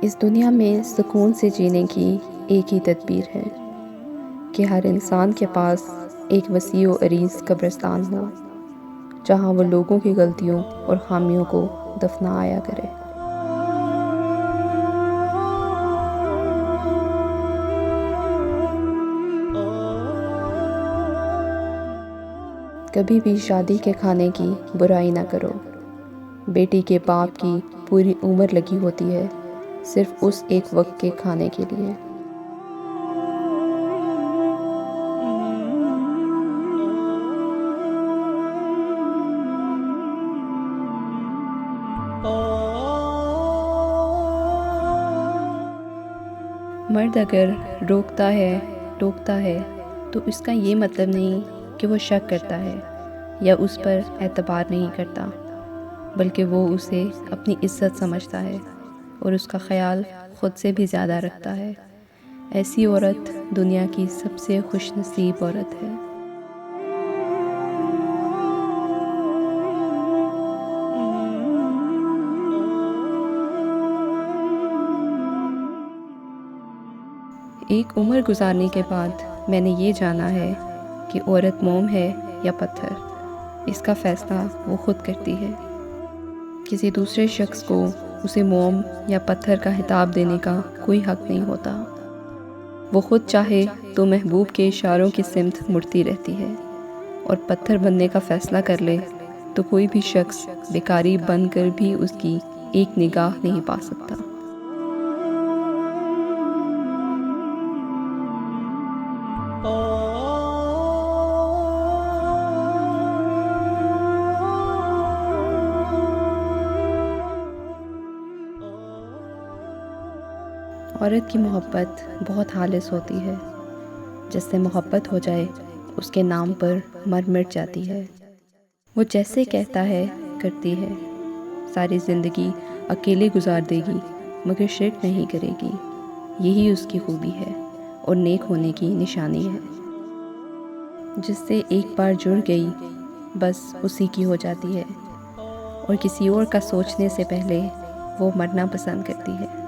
इस दुनिया में सुकून से जीने की एक ही तदबीर है कि हर इंसान के पास एक वसी व अरीज़ कब्रिस्तान हो, जहाँ वो लोगों की गलतियों और खामियों को दफनाया करे। कभी भी शादी के खाने की बुराई ना करो। बेटी के बाप की पूरी उम्र लगी होती है सिर्फ उस एक वक्त के खाने के लिए। मर्द अगर रोकता है, टोकता है, तो इसका ये मतलब नहीं कि वो शक करता है या उस पर एतबार नहीं करता, बल्कि वो उसे अपनी इज्जत समझता है और उसका ख्याल ख़ुद से भी ज़्यादा रखता है। ऐसी औरत दुनिया की सबसे खुशनसीब औरत है। एक उम्र गुजारने के बाद मैंने ये जाना है कि औरत मोम है या पत्थर। इसका फ़ैसला वो ख़ुद करती है। किसी दूसरे शख्स को उसे मोम या पत्थर का खिताब देने का कोई हक़ नहीं होता। वो ख़ुद चाहे तो महबूब के इशारों की सिमत मुड़ती रहती है, और पत्थर बनने का फ़ैसला कर ले तो कोई भी शख्स बेकारी बनकर भी उसकी एक निगाह नहीं पा सकता। औरत की मोहब्बत बहुत खालिस होती है। जिससे मोहब्बत हो जाए उसके नाम पर मर मिट जाती है। वो जैसे कहता है करती है। सारी ज़िंदगी अकेले गुजार देगी मगर शिर्क नहीं करेगी। यही उसकी खूबी है और नेक होने की निशानी है। जिससे एक बार जुड़ गई बस उसी की हो जाती है, और किसी और का सोचने से पहले वो मरना पसंद करती है।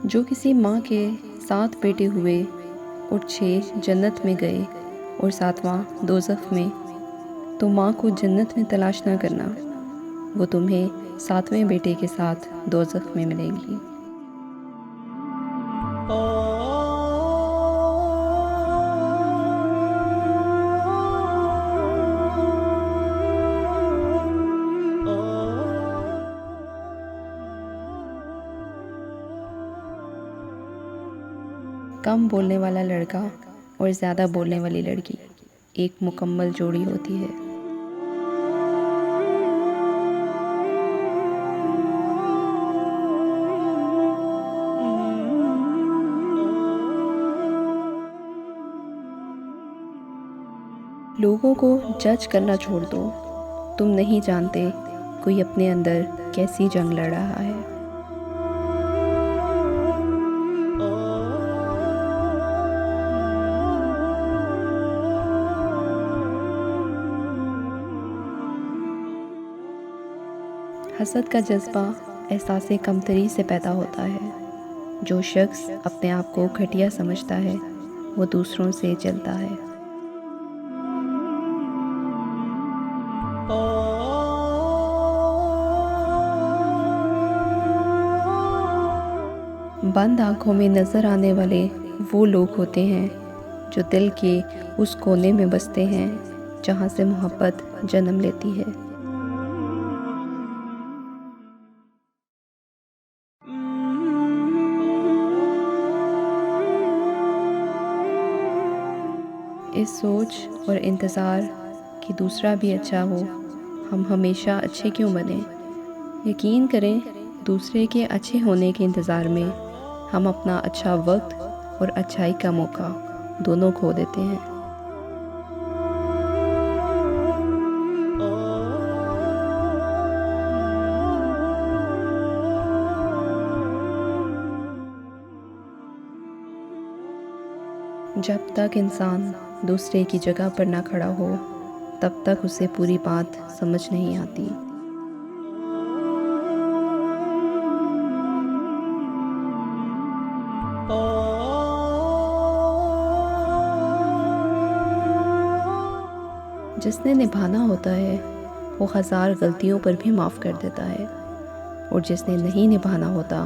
जो किसी माँ के 7 बेटे हुए और 6 जन्नत में गए और 7वां दोज़ख में, तो माँ को जन्नत में तलाश ना करना, वो तुम्हें 7वें बेटे के साथ दोज़ख में मिलेगी। कम बोलने वाला लड़का और ज़्यादा बोलने वाली लड़की एक मुकम्मल जोड़ी होती है। लोगों को जज करना छोड़ दो। तुम नहीं जानते कोई अपने अंदर कैसी जंग लड़ रहा है। हसद का जज्बा एहसास कमतरी से पैदा होता है। जो शख्स अपने आप को घटिया समझता है वो दूसरों से जलता है। बंद आँखों में नज़र आने वाले वो लोग होते हैं जो दिल के उस कोने में बसते हैं जहाँ से मोहब्बत जन्म लेती है। इस सोच और इंतज़ार कि दूसरा भी अच्छा हो, हम हमेशा अच्छे क्यों बने। यकीन करें, दूसरे के अच्छे होने के इंतज़ार में हम अपना अच्छा वक्त और अच्छाई का मौका दोनों खो देते हैं। जब तक इंसान दूसरे की जगह पर ना खड़ा हो तब तक उसे पूरी बात समझ नहीं आती। जिसने निभाना होता है वो हज़ार गलतियों पर भी माफ़ कर देता है, और जिसने नहीं निभाना होता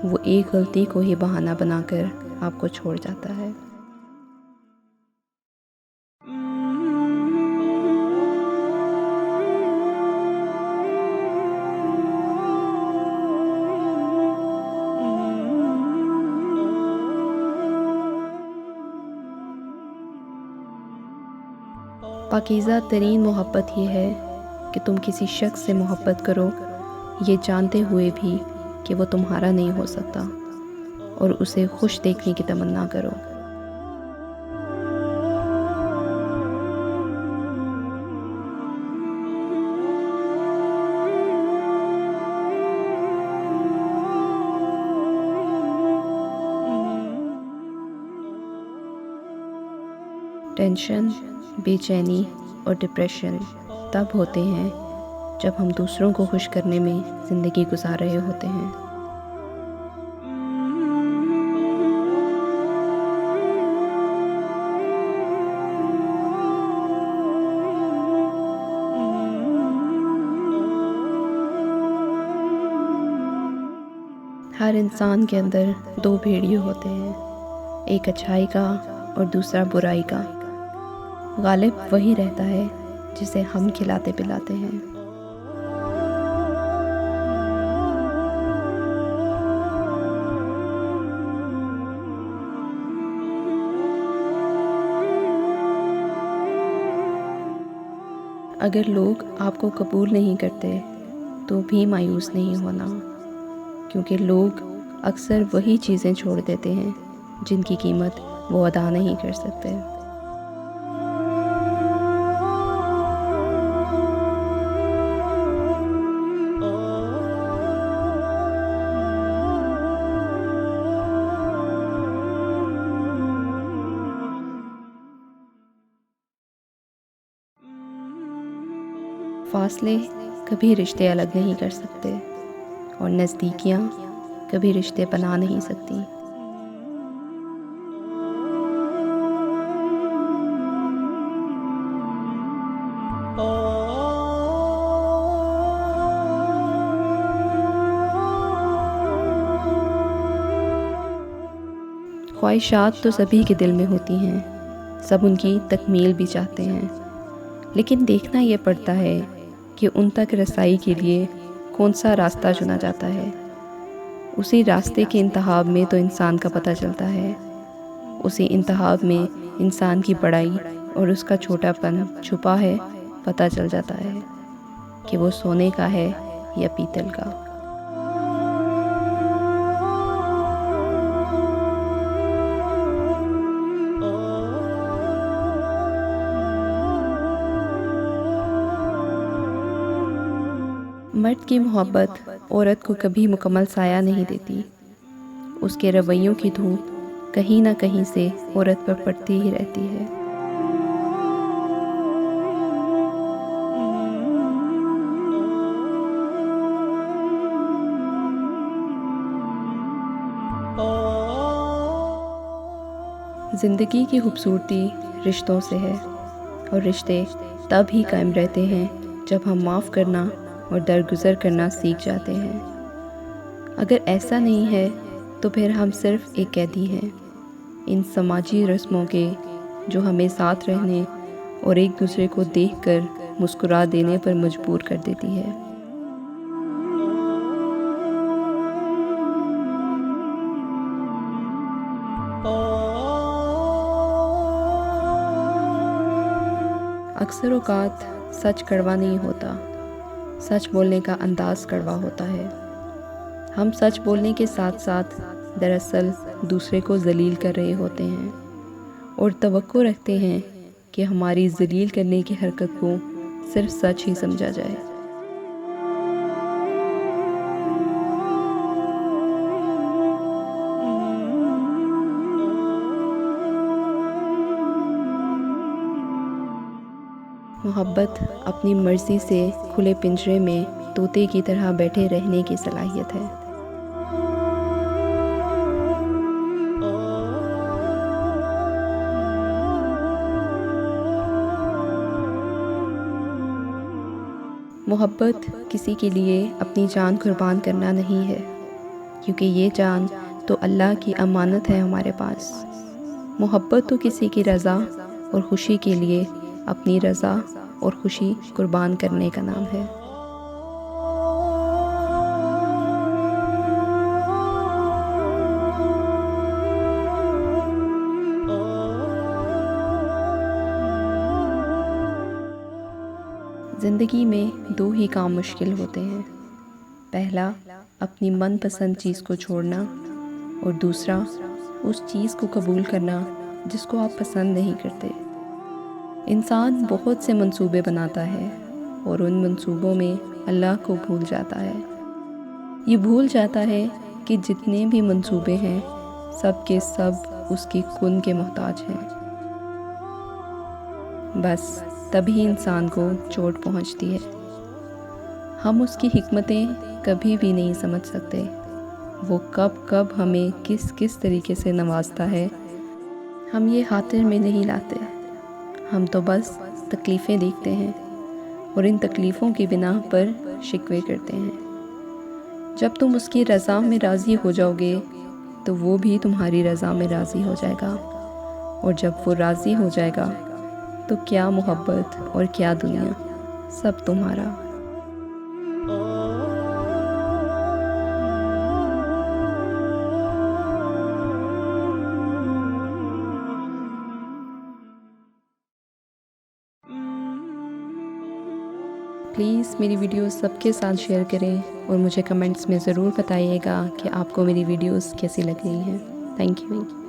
वो एक गलती को ही बहाना बनाकर आपको छोड़ जाता है। पाकीज़ा तरीन मोहब्बत ये है कि तुम किसी शख्स से मोहब्बत करो ये जानते हुए भी कि वो तुम्हारा नहीं हो सकता, और उसे खुश देखने की तमन्ना करो। टेंशन, बेचैनी और डिप्रेशन तब होते हैं जब हम दूसरों को खुश करने में ज़िंदगी गुजार रहे होते हैं। हर इंसान के अंदर दो भेड़िए होते हैं, एक अच्छाई का और दूसरा बुराई का। गालिब वही रहता है जिसे हम खिलाते पिलाते हैं। अगर लोग आपको कबूल नहीं करते तो भी मायूस नहीं होना, क्योंकि लोग अक्सर वही चीज़ें छोड़ देते हैं जिनकी कीमत वो अदा नहीं कर सकते। फासले कभी रिश्ते अलग नहीं कर सकते, और नज़दीकियाँ कभी रिश्ते बना नहीं सकती। ख्वाहिशात तो सभी के दिल में होती हैं, सब उनकी तकमील भी चाहते हैं, लेकिन देखना ये पड़ता है कि उन तक रसाई के लिए कौन सा रास्ता चुना जाता है। उसी रास्ते के इंतखाब में तो इंसान का पता चलता है, उसी इंतखाब में इंसान की बड़ाई और उसका छोटापन छुपा है पता चल जाता है कि वो सोने का है या पीतल का। मर्द की मोहब्बत औरत को कभी मुकम्मल साया नहीं देती। उसके रवैयों की धूप कहीं ना कहीं से औरत पर पड़ती ही रहती है। ज़िंदगी की खूबसूरती रिश्तों से है, और रिश्ते तब ही कायम रहते हैं जब हम माफ़ करना और दरगुज़र करना सीख जाते हैं। अगर ऐसा नहीं है तो फिर हम सिर्फ़ एक कैदी हैं इन समाजी रस्मों के, जो हमें साथ रहने और एक दूसरे को देखकर मुस्कुरा देने पर मजबूर कर देती है। अक्सर औक़ात सच कड़वा नहीं होता, सच बोलने का अंदाज़ कड़वा होता है। हम सच बोलने के साथ साथ दरअसल दूसरे को ज़लील कर रहे होते हैं, और तवक्को रखते हैं कि हमारी ज़लील करने की हरकत को सिर्फ सच ही समझा जाए। मोहब्बत अपनी मर्ज़ी से खुले पिंजरे में तोते की तरह बैठे रहने की सलाहियत है। मोहब्बत किसी के लिए अपनी जान कुर्बान करना नहीं है, क्योंकि ये जान तो अल्लाह की अमानत है हमारे पास। मोहब्बत तो किसी की रज़ा और खुशी के लिए अपनी रज़ा और खुशी कुर्बान करने का नाम है। ज़िंदगी में दो ही काम मुश्किल होते हैं। पहला, अपनी मनपसंद चीज़ को छोड़ना, और दूसरा, उस चीज़ को कबूल करना जिसको आप पसंद नहीं करते। इंसान बहुत से मंसूबे बनाता है और उन मंसूबों में अल्लाह को भूल जाता है। ये भूल जाता है कि जितने भी मंसूबे हैं सब के सब उसकी कुन के मोहताज हैं। बस तभी इंसान को चोट पहुंचती है। हम उसकी हिकमतें कभी भी नहीं समझ सकते। वो कब कब हमें किस किस तरीके से नवाजता है, हम ये खातिर में नहीं लाते। हम तो बस तकलीफ़ें देखते हैं और इन तकलीफ़ों की बिना पर शिकवे करते हैं। जब तुम उसकी रज़ा में राज़ी हो जाओगे तो वो भी तुम्हारी रज़ा में राज़ी हो जाएगा, और जब वो राज़ी हो जाएगा तो क्या मोहब्बत और क्या दुनिया, सब तुम्हारा। प्लीज़ मेरी वीडियोस सबके साथ शेयर करें और मुझे कमेंट्स में ज़रूर बताइएगा कि आपको मेरी वीडियोस कैसी लग रही हैं। Thank you.